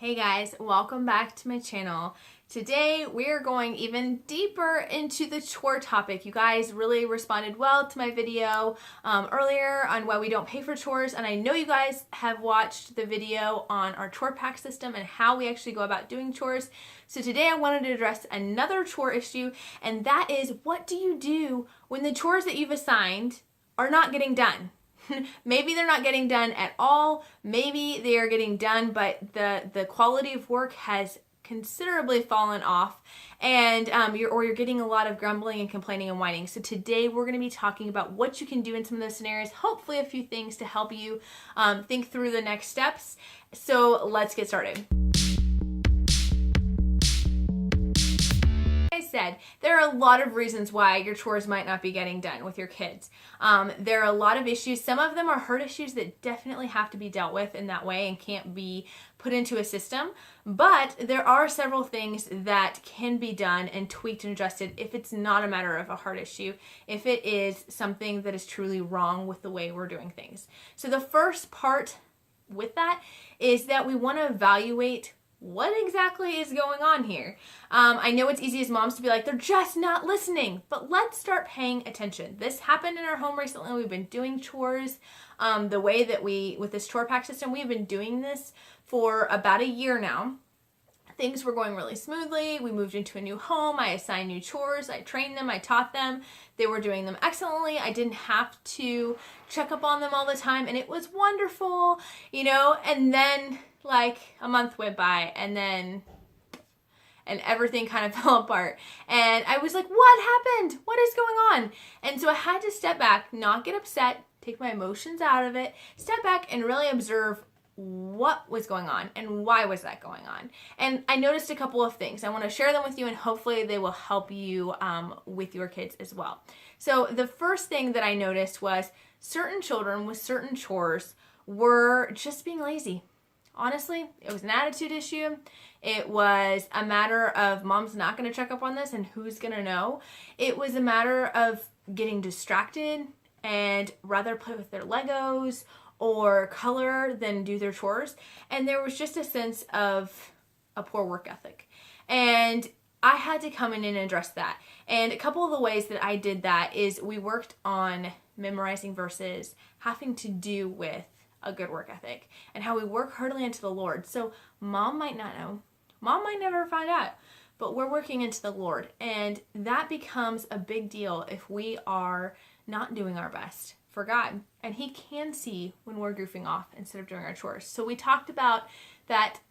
Hey guys, welcome back to my channel. Today we are going even deeper into the chore topic. You guys really responded well to my video earlier on why we don't pay for chores, and I know you guys have watched the video on our chore pack system and how we actually go about doing chores. So today I wanted to address another chore issue, and that is, what do you do when the chores that you've assigned are not getting done? Maybe they're not getting done at all. Maybe they are getting done, but the quality of work has considerably fallen off, and you're getting a lot of grumbling and complaining and whining. So today we're going to be talking about what you can do in some of those scenarios. Hopefully a few things to help you think through the next steps. So let's get started. Said, there are a lot of reasons why your chores might not be getting done with your kids. There are a lot of issues. Some of them are hurt issues that definitely have to be dealt with in that way and can't be put into a system. But there are several things that can be done and tweaked and adjusted if it's not a matter of a heart issue, if it is something that is truly wrong with the way we're doing things. So the first part with that is that we want to evaluate what exactly is going on here. I know it's easy as moms to be like, they're just not listening, but let's start paying attention. This happened in our home recently. We've been doing chores the way that with this chore pack system, we've been doing this for about a year now. Things were going really smoothly. We moved into a new home. I assigned new chores. I trained them. I taught them. They were doing them excellently. I didn't have to check up on them all the time, and it was wonderful, and then like a month went by, and everything kind of fell apart. And I was like, what happened? What is going on? And so I had to step back, not get upset, take my emotions out of it, step back and really observe what was going on and why was that going on. And I noticed a couple of things. I want to share them with you, and hopefully they will help you with your kids as well. So the first thing that I noticed was certain children with certain chores were just being lazy. Honestly, it was an attitude issue. It was a matter of mom's not going to check up on this and who's going to know. It was a matter of getting distracted and rather play with their Legos or color than do their chores. And there was just a sense of a poor work ethic. And I had to come in and address that. And a couple of the ways that I did that is we worked on memorizing verses, having to do with a good work ethic, and how we work heartily into the Lord. So mom might not know, mom might never find out, but we're working into the Lord, and that becomes a big deal if we are not doing our best for God, and He can see when we're goofing off instead of doing our chores. So we talked about that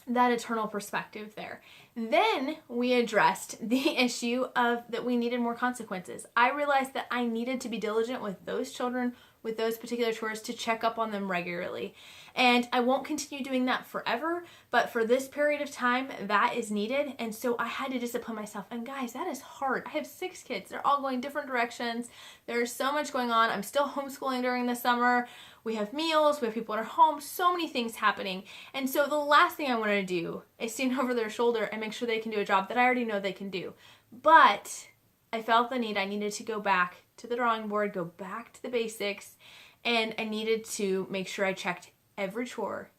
that eternal perspective there. Then we addressed the issue of that we needed more consequences. I realized that I needed to be diligent with those children with those particular chores to check up on them regularly. And I won't continue doing that forever, but for this period of time, that is needed. And so I had to discipline myself. And guys, that is hard. I have 6 kids. They're all going different directions. There's so much going on. I'm still homeschooling during the summer. We have meals. We have people at our home. So many things happening. And so the last thing I want to do is stand over their shoulder and make sure they can do a job that I already know they can do. But I felt the need. I needed to go back to the drawing board, go back to the basics, and I needed to make sure I checked every chore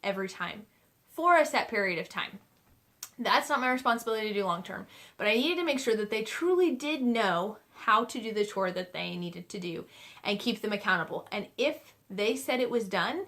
every time for a set period of time. That's not my responsibility to do long term, but I needed to make sure that they truly did know how to do the chore that they needed to do and keep them accountable. And if they said it was done,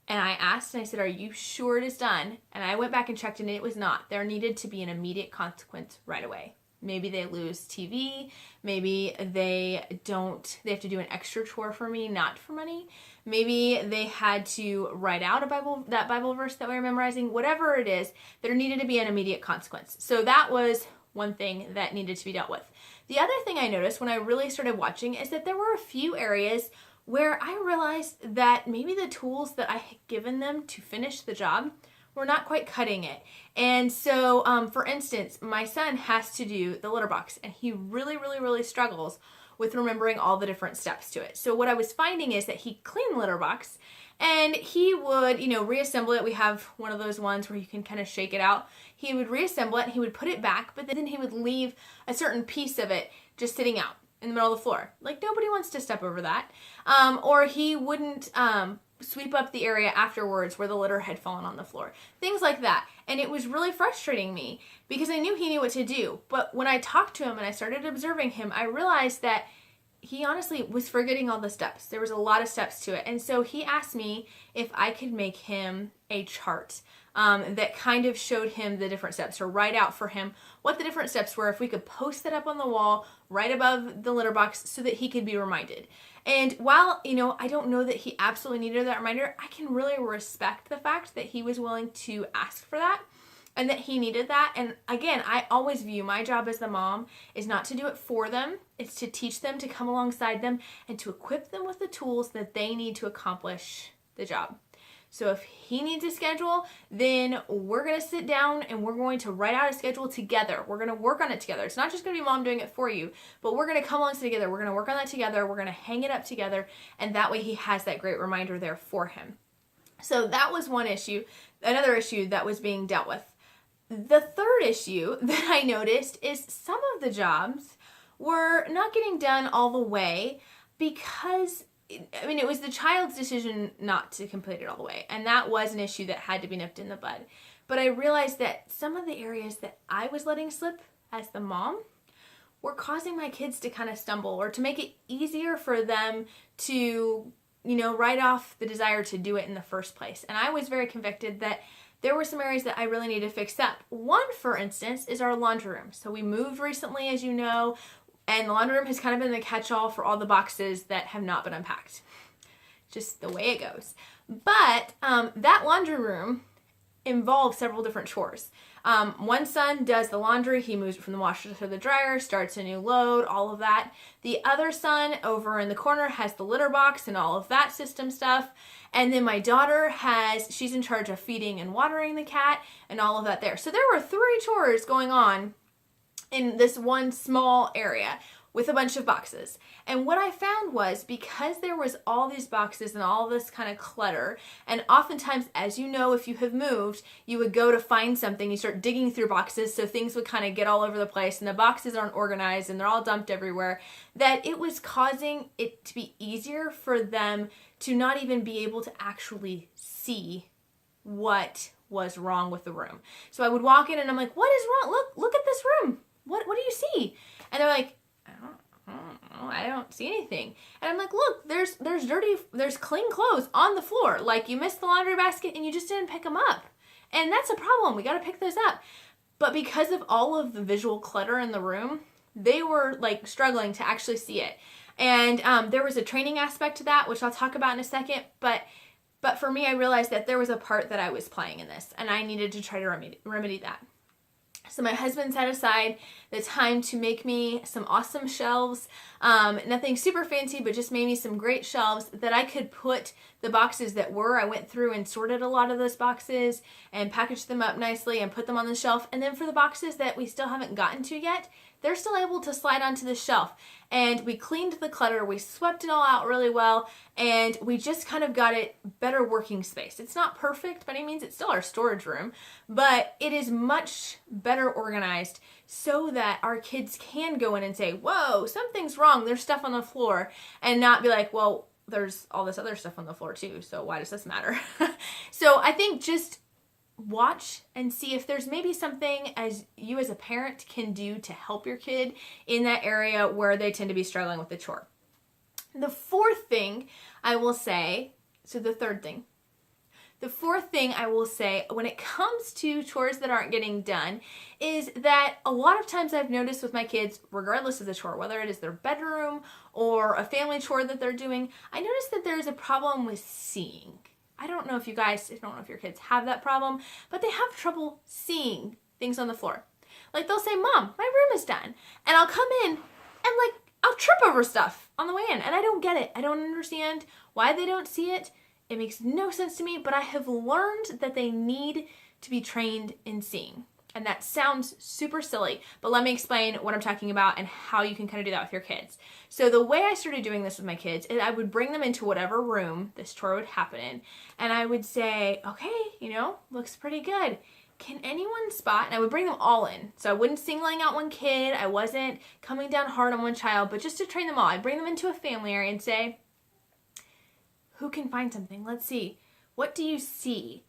and I asked and I said, are you sure it is done? And I went back and checked and it was not. There needed to be an immediate consequence right away. Maybe they lose TV. Maybe they have to do an extra chore for me, not for money. Maybe they had to write out that Bible verse that we were memorizing. Whatever it is, there needed to be an immediate consequence. So that was one thing that needed to be dealt with. The other thing I noticed when I really started watching is that there were a few areas where I realized that maybe the tools that I had given them to finish the job were not quite cutting it. And so, for instance, my son has to do the litter box, and he really struggles with remembering all the different steps to it. So what I was finding is that he cleaned the litter box, and he would, reassemble it. We have one of those ones where you can kind of shake it out. He would reassemble it, and he would put it back, but then he would leave a certain piece of it just sitting out in the middle of the floor. Like, nobody wants to step over that. Or he wouldn't sweep up the area afterwards where the litter had fallen on the floor. Things like that. And it was really frustrating me because I knew he knew what to do. But when I talked to him and I started observing him, I realized that he honestly was forgetting all the steps. There was a lot of steps to it. And so he asked me if I could make him a chart that kind of showed him the different steps, or write out for him what the different steps were, if we could post that up on the wall right above the litter box so that he could be reminded. And while, I don't know that he absolutely needed that reminder, I can really respect the fact that he was willing to ask for that and that he needed that. And again, I always view my job as the mom is not to do it for them. It's to teach them, to come alongside them, and to equip them with the tools that they need to accomplish the job. So if he needs a schedule, then we're going to sit down and we're going to write out a schedule together. We're going to work on it together. It's not just going to be mom doing it for you, but we're going to come along together. We're going to work on that together. We're going to hang it up together. And that way he has that great reminder there for him. So that was one issue. Another issue that was being dealt with. The third issue that I noticed is some of the jobs were not getting done all the way because it was the child's decision not to complete it all the way. And that was an issue that had to be nipped in the bud. But I realized that some of the areas that I was letting slip as the mom were causing my kids to kind of stumble, or to make it easier for them to, write off the desire to do it in the first place. And I was very convicted that there were some areas that I really need to fix up. One, for instance, is our laundry room. So we moved recently, as you know, and the laundry room has kind of been the catch-all for all the boxes that have not been unpacked. Just the way it goes. But that laundry room involves several different chores. One son does the laundry. He moves it from the washer to the dryer, starts a new load, all of that. The other son over in the corner has the litter box and all of that system stuff. And then my daughter she's in charge of feeding and watering the cat and all of that there. So there were 3 chores going on in this one small area with a bunch of boxes. And what I found was, because there was all these boxes and all this kind of clutter, and oftentimes, as you know, if you have moved, you would go to find something, you start digging through boxes, so things would kind of get all over the place, and the boxes aren't organized, and they're all dumped everywhere, that it was causing it to be easier for them to not even be able to actually see what was wrong with the room. So I would walk in and I'm like, what is wrong? Look at this room. What do you see? And they're like, I don't see anything. And I'm like, look, there's clean clothes on the floor. Like, you missed the laundry basket and you just didn't pick them up. And that's a problem. We got to pick those up. But because of all of the visual clutter in the room, they were like struggling to actually see it. And there was a training aspect to that, which I'll talk about in a second. But for me, I realized that there was a part that I was playing in this, and I needed to try to remedy that. So my husband set aside the time to make me some awesome shelves, nothing super fancy, but just made me some great shelves that I could put the boxes that were. I went through and sorted a lot of those boxes and packaged them up nicely and put them on the shelf. And then for the boxes that we still haven't gotten to yet, they're still able to slide onto the shelf. And we cleaned the clutter, we swept it all out really well, and we just kind of got it better working space. It's not perfect by any means, it's still our storage room, but it is much better organized so that our kids can go in and say, whoa, something's wrong, there's stuff on the floor, and not be like, well, there's all this other stuff on the floor too, so why does this matter? So I think just watch and see if there's maybe something as you as a parent can do to help your kid in that area where they tend to be struggling with the chore. The fourth thing I will say, the fourth thing I will say when it comes to chores that aren't getting done is that a lot of times I've noticed with my kids, regardless of the chore, whether it is their bedroom or a family chore that they're doing, I notice that there's a problem with seeing. I don't know if your kids have that problem, but they have trouble seeing things on the floor. Like, they'll say, Mom, my room is done. And I'll come in and I'll trip over stuff on the way in. And I don't get it. I don't understand why they don't see it. It makes no sense to me, but I have learned that they need to be trained in seeing. And that sounds super silly, but let me explain what I'm talking about and how you can kind of do that with your kids. So the way I started doing this with my kids is I would bring them into whatever room this chore would happen in, and I would say, okay, looks pretty good. Can anyone spot? And I would bring them all in. So I wouldn't singling out one kid. I wasn't coming down hard on one child, but just to train them all. I'd bring them into a family area and say, who can find something? Let's see. What do you see?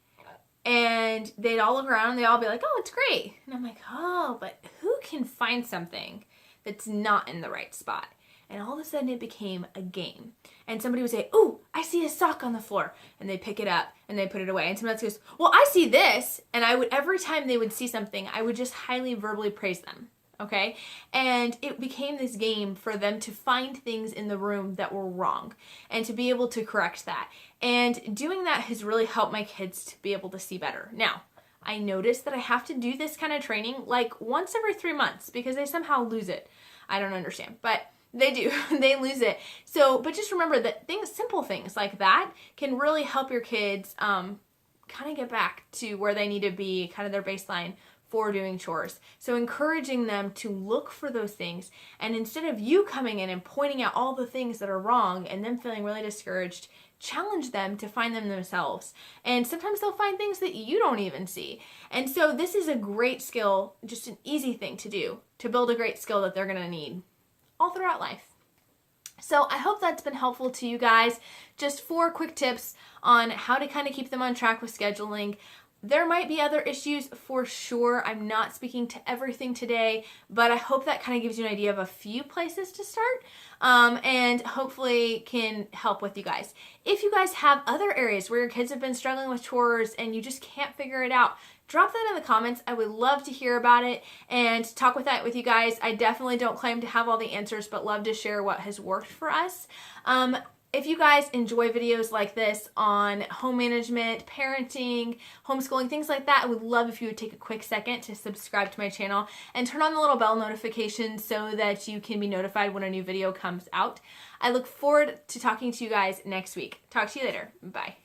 And they'd all look around and they'd all be like, oh, it's great. And I'm like, oh, but who can find something that's not in the right spot? And all of a sudden it became a game. And somebody would say, oh, I see a sock on the floor. And they pick it up and they put it away. And somebody else goes, well, I see this. And I would, every time they would see something, I would just highly verbally praise them. Okay? And it became this game for them to find things in the room that were wrong and to be able to correct that. And doing that has really helped my kids to be able to see better. Now, I noticed that I have to do this kind of training like once every 3 months because they somehow lose it. I don't understand, but they do. They lose it. So, but just remember that things, simple things like that can really help your kids kind of get back to where they need to be, kind of their baseline for doing chores. So encouraging them to look for those things, and instead of you coming in and pointing out all the things that are wrong and them feeling really discouraged, challenge them to find them themselves. And sometimes they'll find things that you don't even see. And so this is a great skill, just an easy thing to do, to build a great skill that they're going to need all throughout life. So I hope that's been helpful to you guys. Just 4 quick tips on how to kind of keep them on track with scheduling. There might be other issues for sure. I'm not speaking to everything today, but I hope that kind of gives you an idea of a few places to start and hopefully can help with you guys. If you guys have other areas where your kids have been struggling with chores and you just can't figure it out, drop that in the comments. I would love to hear about it and talk with that with you guys. I definitely don't claim to have all the answers, but love to share what has worked for us. If you guys enjoy videos like this on home management, parenting, homeschooling, things like that, I would love if you would take a quick second to subscribe to my channel and turn on the little bell notification so that you can be notified when a new video comes out. I look forward to talking to you guys next week. Talk to you later. Bye.